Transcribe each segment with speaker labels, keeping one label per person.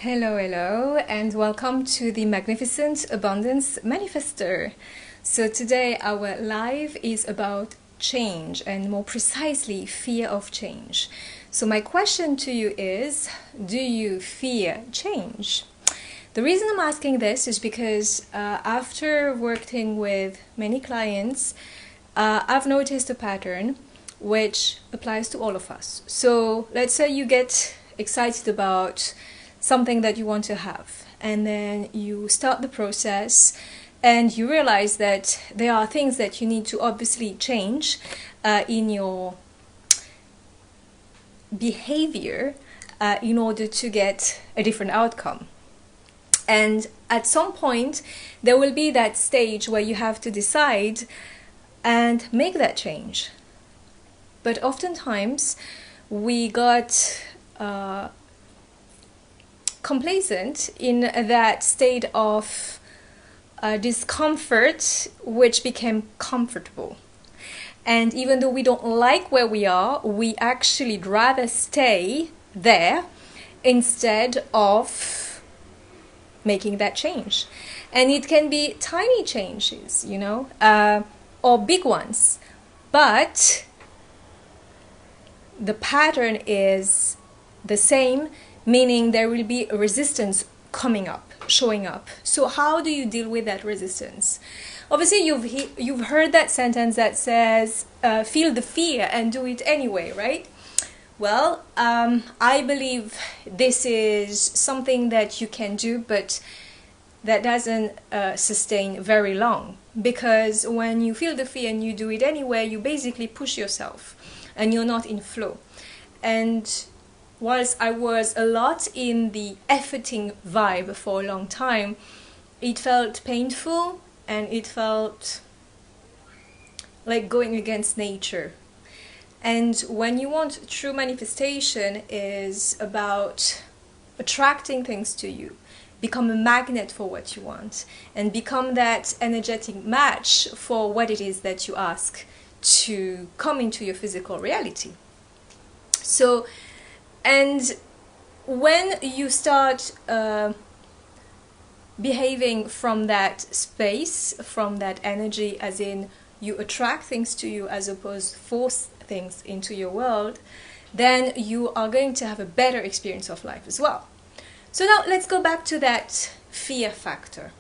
Speaker 1: Hello, hello, and welcome to the Magnificent Abundance Manifester. So today our live is about change, and more precisely, fear of change. So my question to you is, do you fear change? The reason I'm asking this is because after working with many clients, I've noticed a pattern which applies to all of us. So let's say you get excited about something that you want to have, and then you start the process and you realize that there are things that you need to obviously change in your behavior in order to get a different outcome. And at some point there will be that stage where you have to decide and make that change. But oftentimes we got complacent in that state of discomfort, which became comfortable. And even though we don't like where we are, we actually rather stay there instead of making that change. And it can be tiny changes, or big ones. But the pattern is the same, meaning there will be a resistance showing up. So how do you deal with that resistance? Obviously, you've heard that sentence that says, feel the fear and do it anyway, right? Well, I believe this is something that you can do, but that doesn't sustain very long. Because when you feel the fear and you do it anyway, you basically push yourself and you're not in flow. And whilst I was a lot in the efforting vibe for a long time, it felt painful and it felt like going against nature. And when you want true manifestation is about attracting things to you, become a magnet for what you want, and become that energetic match for what it is that you ask to come into your physical reality. So, and when you start behaving from that space, from that energy, as in you attract things to you as opposed to force things into your world, then you are going to have a better experience of life as well. So now let's go back to that fear factor.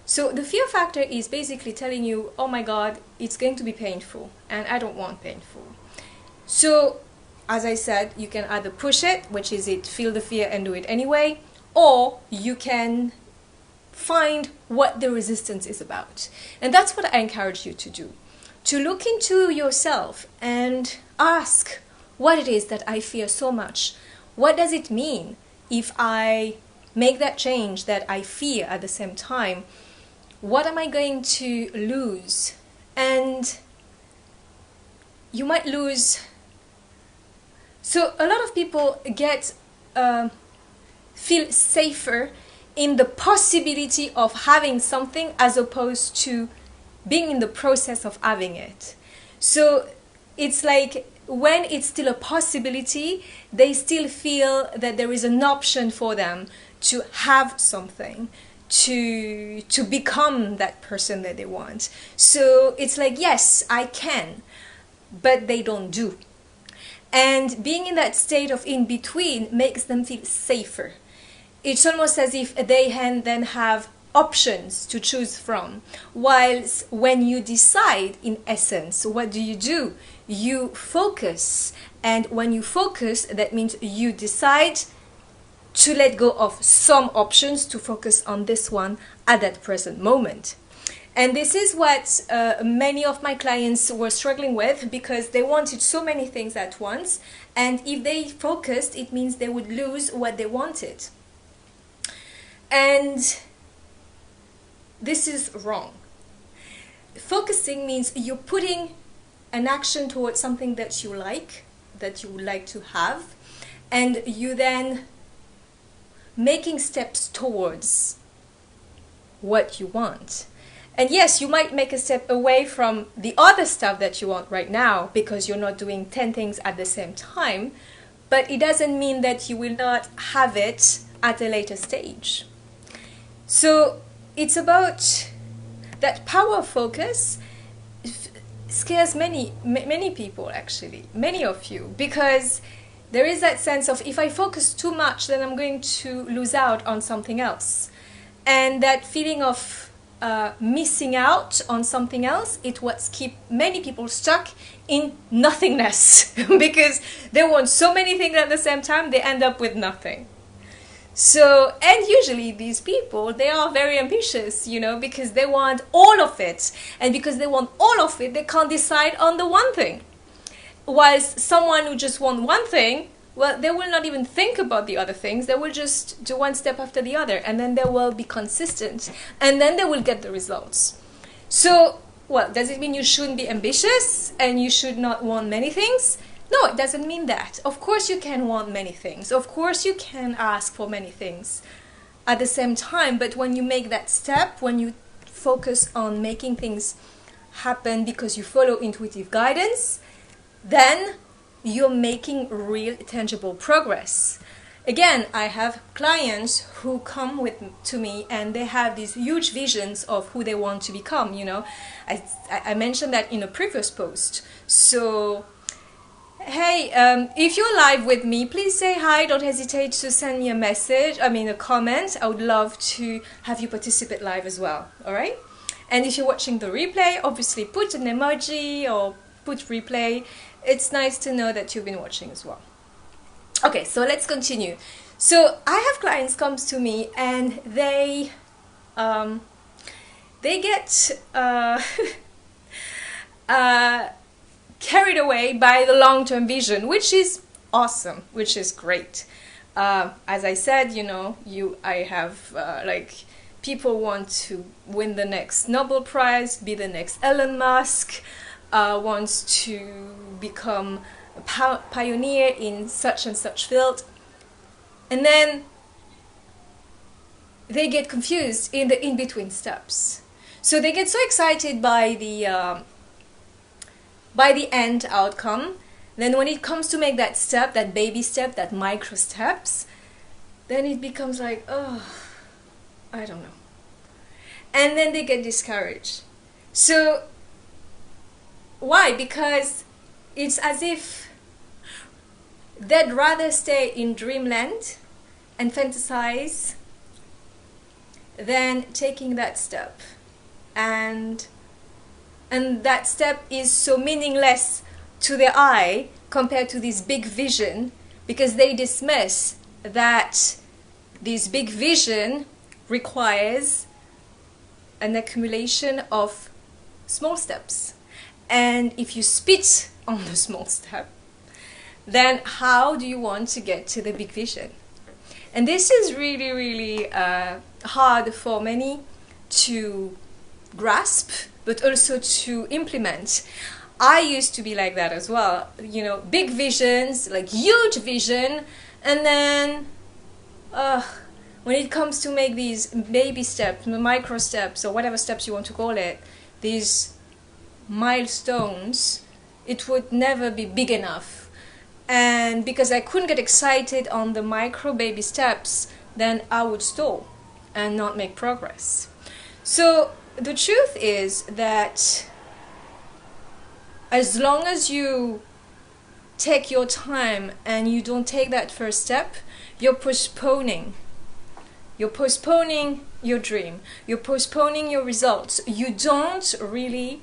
Speaker 1: So the fear factor is basically telling you, oh my God, it's going to be painful and I don't want painful. So as I said, you can either push it, which is feel the fear and do it anyway, or you can find what the resistance is about. And that's what I encourage you to do. To look into yourself and ask what it is that I fear so much. What does it mean if I make that change that I fear at the same time? What am I going to lose? And you might lose. So a lot of people feel safer in the possibility of having something as opposed to being in the process of having it. So it's like when it's still a possibility, they still feel that there is an option for them to have something, to become that person that they want. So it's like, yes, I can, but they don't do. And being in that state of in-between makes them feel safer. It's almost as if they then have options to choose from. Whilst when you decide, in essence, what do? You focus. And when you focus, that means you decide to let go of some options to focus on this one at that present moment. And this is what many of my clients were struggling with, because they wanted so many things at once. And if they focused, it means they would lose what they wanted. And this is wrong. Focusing means you're putting an action towards something that you like, that you would like to have, and you then making steps towards what you want. And yes, you might make a step away from the other stuff that you want right now because you're not doing 10 things at the same time, but it doesn't mean that you will not have it at a later stage. So it's about that power of focus scares many people, actually, many of you, because there is that sense of, if I focus too much, then I'm going to lose out on something else. And that feeling of missing out on something else, it what keep many people stuck in nothingness because they want so many things at the same time, they end up with nothing. So, and usually these people, they are very ambitious, you know, because they want all of it. And because they want all of it, they can't decide on the one thing. Whilst someone who just wants one thing, well, they will not even think about the other things. They will just do one step after the other. And then they will be consistent. And then they will get the results. So, well, does it mean you shouldn't be ambitious and you should not want many things? No, it doesn't mean that. Of course you can want many things. Of course you can ask for many things at the same time. But when you make that step, when you focus on making things happen because you follow intuitive guidance, then you're making real tangible progress. Again, I have clients who come to me and they have these huge visions of who they want to become, you know. I mentioned that in a previous post. So, hey, if you're live with me, please say hi. Don't hesitate to send me a comment. I would love to have you participate live as well, all right? And if you're watching the replay, obviously put an emoji or put replay. It's nice to know that you've been watching as well. Okay, so let's continue. So I have clients comes to me and they get carried away by the long-term vision, which is awesome, which is great. As I said, you know, I have people want to win the next Nobel Prize, be the next Elon Musk, wants to become a pioneer in such and such field, and then they get confused in the in-between steps. So they get so excited by the end outcome, then when it comes to make that step, that baby step, that micro steps, then it becomes like, oh, I don't know. And then they get discouraged. So why? Because it's as if they'd rather stay in dreamland and fantasize than taking that step. And that step is so meaningless to their eye compared to this big vision, because they dismiss that this big vision requires an accumulation of small steps. And if you spit on the small step, then how do you want to get to the big vision? And this is really, really hard for many to grasp, but also to implement. I used to be like that as well, you know, big visions, like huge vision, and then when it comes to make these baby steps, micro steps, or whatever steps you want to call it, these milestones, it would never be big enough. And because I couldn't get excited on the micro baby steps, then I would stall and not make progress. So the truth is that as long as you take your time and you don't take that first step, you're postponing. You're postponing your dream. You're postponing your results. You don't really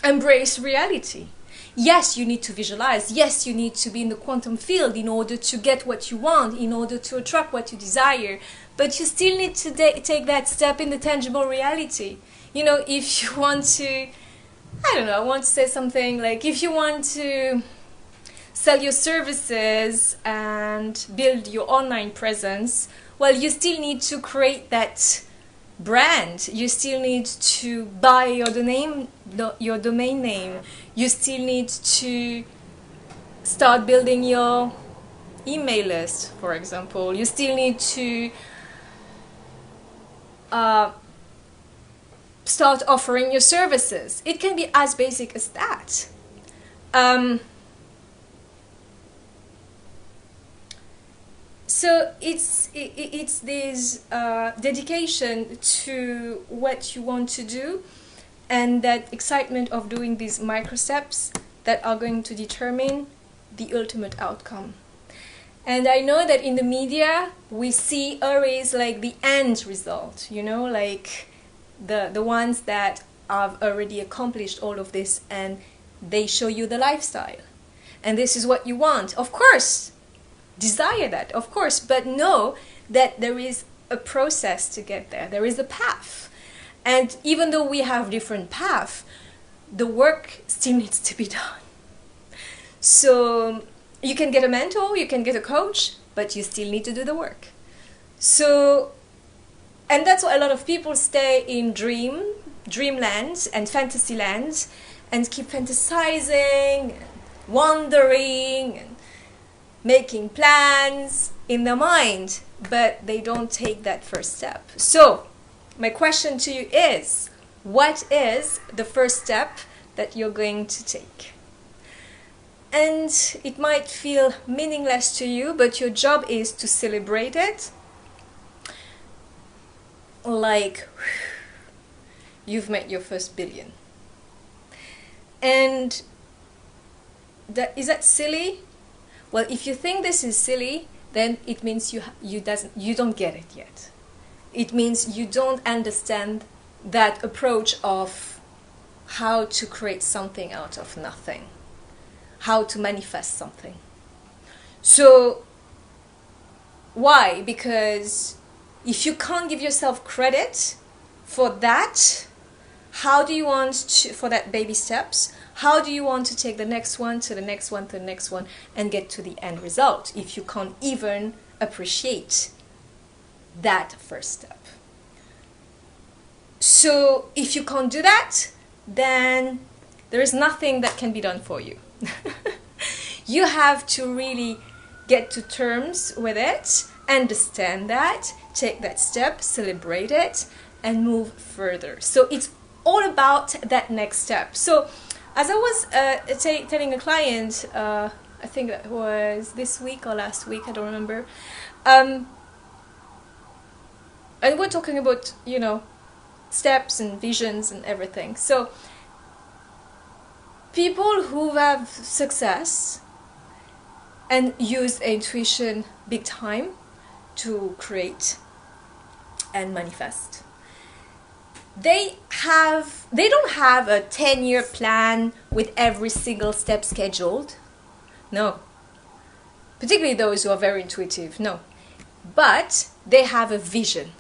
Speaker 1: embrace reality. Yes, you need to visualize. Yes, you need to be in the quantum field in order to get what you want, in order to attract what you desire. But you still need to take that step in the tangible reality. You know, if you want to, I don't know, I want to say something like, if you want to sell your services and build your online presence, well, you still need to create that brand. You still need to buy your domain name. You still need to start building your email list, for example. You still need to start offering your services. It can be as basic as that. So it's this dedication to what you want to do, and that excitement of doing these micro steps that are going to determine the ultimate outcome. And I know that in the media we see always like the end result, you know, like the ones that have already accomplished all of this, and they show you the lifestyle. And this is what you want. Of course, desire that, of course, but know that there is a process to get there. There is a path. And even though we have different paths, the work still needs to be done. So you can get a mentor, you can get a coach, but you still need to do the work. So, and that's why a lot of people stay in dreamland and fantasy land and keep fantasizing, wandering, and making plans in their mind, but they don't take that first step. So, my question to you is, what is the first step that you're going to take? And it might feel meaningless to you, but your job is to celebrate it. Like, you've made your first billion. And is that silly? Well, if you think this is silly, then it means you don't get it yet. It means you don't understand that approach of how to create something out of nothing, how to manifest something. So, why? Because if you can't give yourself credit for that, how do you want to, for that baby steps, how do you want to take the next one to the next one to the next one and get to the end result if you can't even appreciate that first step? So if you can't do that, then there is nothing that can be done for you. You have to really get to terms with it, understand that, take that step, celebrate it, and move further. So it's all about that next step. So as I was telling a client, I think that was this week or last week, I don't remember, and we're talking about, you know, steps and visions and everything. So people who have success and use intuition big time to create and manifest, they don't have a 10-year plan with every single step scheduled. No. Particularly those who are very intuitive, no. But they have a vision.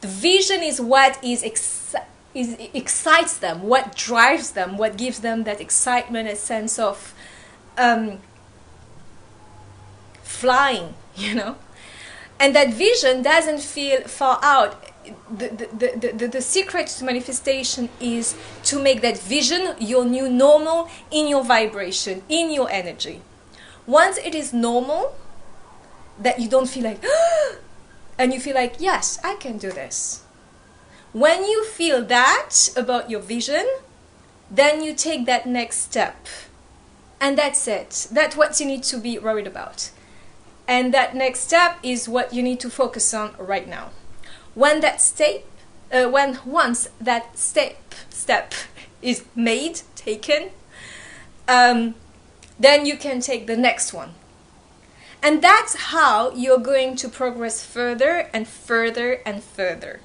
Speaker 1: The vision is what excites them, what drives them, what gives them that excitement, a sense of flying, you know. And that vision doesn't feel far out. The secret to manifestation is to make that vision your new normal in your vibration, in your energy. Once it is normal, that you don't feel like, and you feel like, yes, I can do this. When you feel that about your vision, then you take that next step. And that's it. That's what you need to be worried about. And that next step is what you need to focus on right now. When that once that step is made, taken, then you can take the next one. And that's how you're going to progress further and further and further.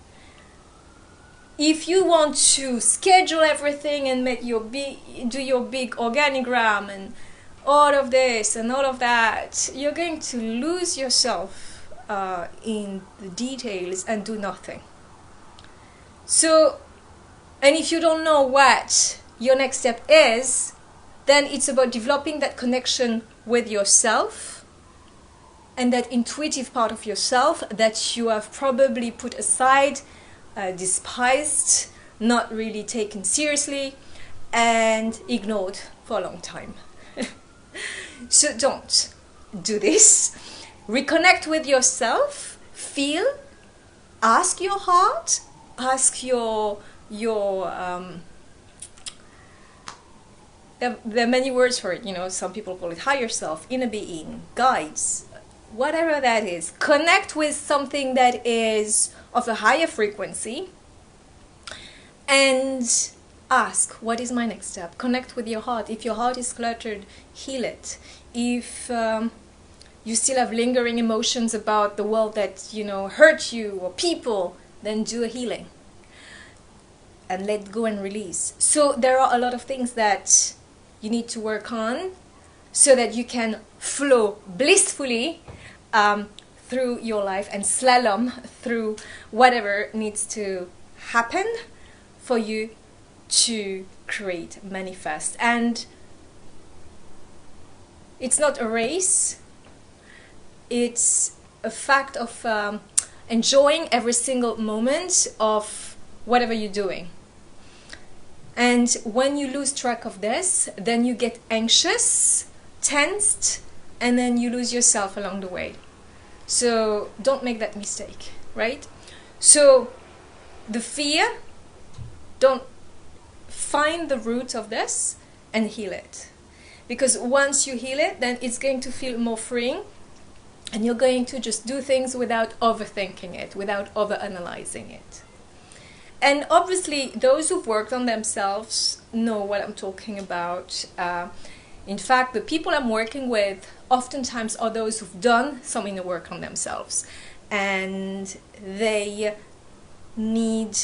Speaker 1: If you want to schedule everything and do your big organigram and all of this and all of that, you're going to lose yourself in the details and do nothing. So, and if you don't know what your next step is, then it's about developing that connection with yourself and that intuitive part of yourself that you have probably put aside, despised, not really taken seriously, and ignored for a long time. So don't do this. Reconnect with yourself, feel, ask your heart, ask your there are many words for it, you know, some people call it higher self, inner being, guides, whatever that is. Connect with something that is of a higher frequency and ask, what is my next step? Connect with your heart. If your heart is cluttered, heal it. If you still have lingering emotions about the world that, hurt you or people, then do a healing and let go and release. So there are a lot of things that you need to work on so that you can flow blissfully through your life and slalom through whatever needs to happen for you to create, manifest. And it's not a race, it's a fact of enjoying every single moment of whatever you're doing. And when you lose track of this, then you get anxious, tensed, and then you lose yourself along the way. So don't make that mistake, right? So the fear, don't find the root of this and heal it. Because once you heal it, then it's going to feel more freeing, and you're going to just do things without overthinking it, without overanalyzing it. And obviously, those who've worked on themselves know what I'm talking about. In fact, the people I'm working with oftentimes are those who've done some inner work on themselves, and they need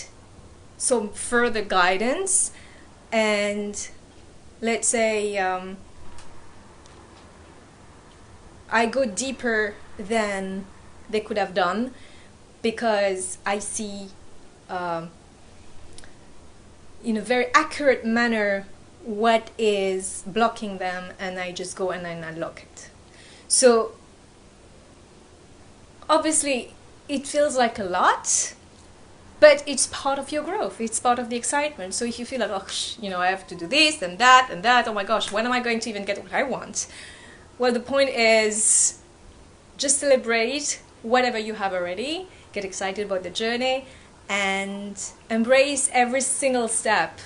Speaker 1: some further guidance. And let's say I go deeper than they could have done, because I see in a very accurate manner what is blocking them, and I just go and I unlock it. So obviously it feels like a lot, but it's part of your growth, it's part of the excitement. So if you feel like, I have to do this and that, oh my gosh, when am I going to even get what I want? Well, the point is just celebrate whatever you have already, get excited about the journey, and embrace every single step.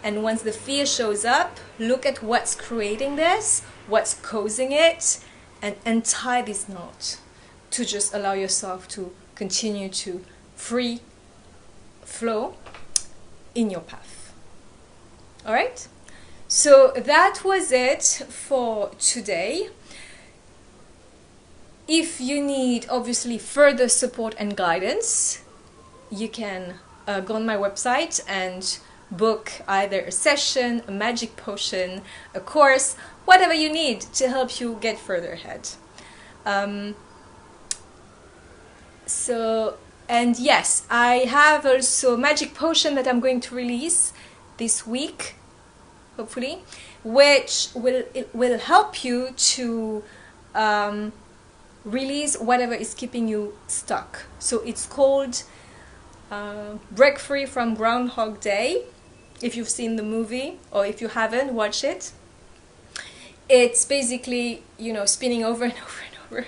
Speaker 1: And once the fear shows up, look at what's creating this, what's causing it, and untie this knot to just allow yourself to continue to free flow in your path. All right? So that was it for today. If you need, obviously, further support and guidance, you can go on my website and book either a session, a magic potion, a course, whatever you need to help you get further ahead. And yes, I have also a magic potion that I'm going to release this week, hopefully, which will help you to release whatever is keeping you stuck. So it's called Break Free from Groundhog Day. If you've seen the movie, or if you haven't, watch it. It's basically, spinning over and over and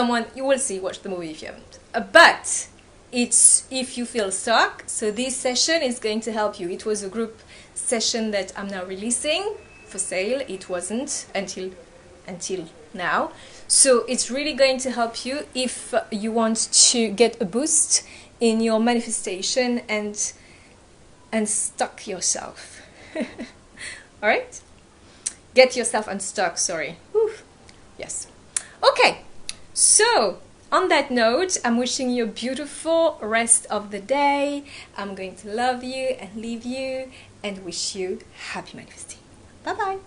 Speaker 1: over. You will see, watch the movie if you haven't. But it's if you feel stuck. So this session is going to help you. It was a group session that I'm now releasing for sale. It wasn't until now. So it's really going to help you if you want to get a boost in your manifestation and unstuck yourself. All right? Get yourself unstuck, sorry. Whew. Yes. Okay. So, on that note, I'm wishing you a beautiful rest of the day. I'm going to love you and leave you and wish you happy manifesting. Bye-bye.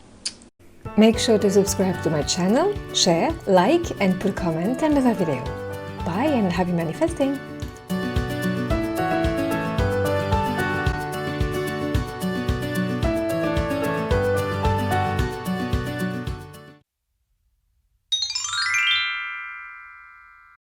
Speaker 2: Make sure to subscribe to my channel, share, like, and put a comment under the video. Bye and happy manifesting!